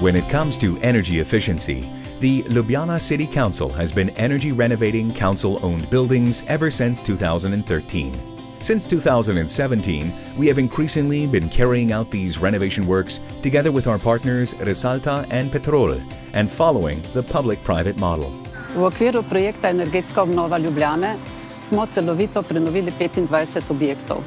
When it comes to energy efficiency, the Ljubljana City Council has been energy renovating council-owned buildings ever since 2013. Since 2017, we have increasingly been carrying out these renovation works together with our partners Resalta and Petrol and following the public-private model. V okviru projekta Energetska obnova Ljubljane smo celovito prenovili 25 objektov.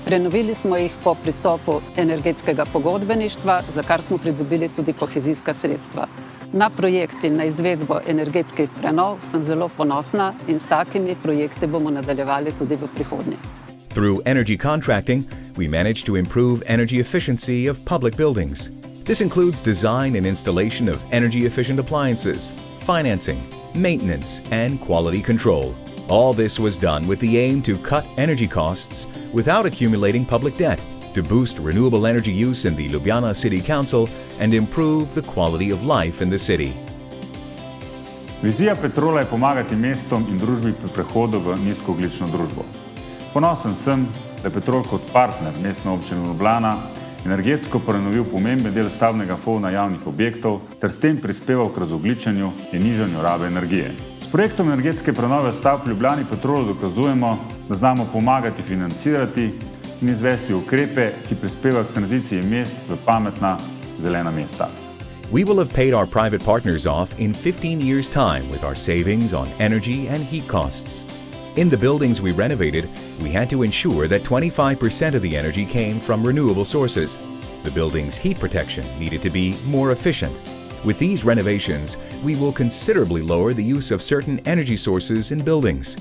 Prenovili smo jih po pristopu energetskega pogodbeništva, za kar smo pridobili tudi kohezijska sredstva. Na projekt in na izvedbo energetskih prenov sem zelo ponosna in s takimi projekti bomo nadaljevali tudi v prihodnje. Through energy contracting, we managed to improve energy efficiency of public buildings. This includes design and installation of energy-efficient appliances, financing, maintenance, and quality control. All this was done with the aim to cut energy costs without accumulating public debt, to boost renewable energy use in the Ljubljana City Council and improve the quality of life in the city. Vizija Petrola je pomagati mestom in družbi pri prehodu v nizkoogljično družbo. Ponosen sem, da je Petrol kot partner Mestne občine Ljubljana energetsko prenovil pomemben del stavbnega fonda javnih objektov ter s tem prispeval k razogljičenju in nižanju rabe energije. S projektom energetske prenove stavb v Ljubljani Petrolu dokazujemo, da znamo pomagati financirati in izvesti ukrepe, ki prispevajo k tranziciji mest v pametna, zelena mesta. We will have paid our private partners off in 15 years' time with our savings on energy and heat costs. In the buildings we renovated, we had to ensure that 25% of the energy came from renewable sources. The building's heat protection needed to be more efficient. With these renovations, we will considerably lower the use of certain energy sources in buildings.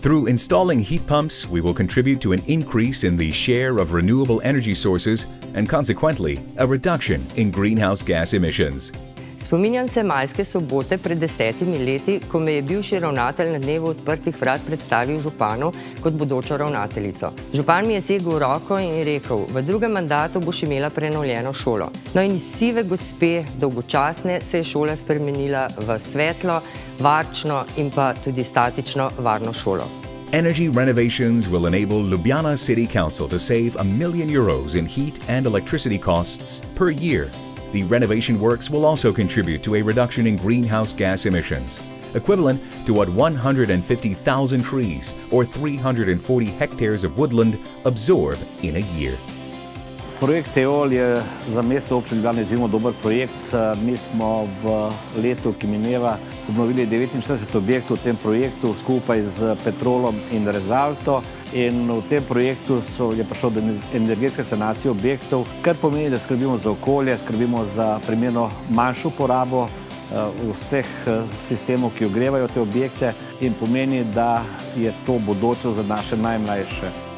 Through installing heat pumps, we will contribute to an increase in the share of renewable energy sources and consequently, a reduction in greenhouse gas emissions. Spominjam se majske sobote pred 10 leti, ko me je bivši ravnatelj na dnevu odprtih vrat predstavil županu kot bodočo ravnateljico. Župan mi je segel v roko in rekel, v drugem mandatu boš imela prenovljeno šolo. No in iz sive gospe, dolgočasne, se je šola spremenila v svetlo, varčno in pa tudi statično varno šolo. Energy renovations will enable Ljubljana City Council to save €1 million in heat and electricity costs per year. The renovation works will also contribute to a reduction in greenhouse gas emissions, equivalent to what 150,000 trees or 340 hectares of woodland absorb in a year. Projekt EOL je za Mestno občino Ljubljana izjemno dober projekt. Mi smo v letu, ki mineva, obnovili 49 objektov v tem projektu skupaj z Petrolom in Resalto. In v tem projektu je prišlo do energetske sanacije objektov, kar pomeni, da skrbimo za okolje, skrbimo za primerno manjšo porabo vseh sistemov, ki ogrevajo te objekte in pomeni, da je to bodočnost za naše najmlajše.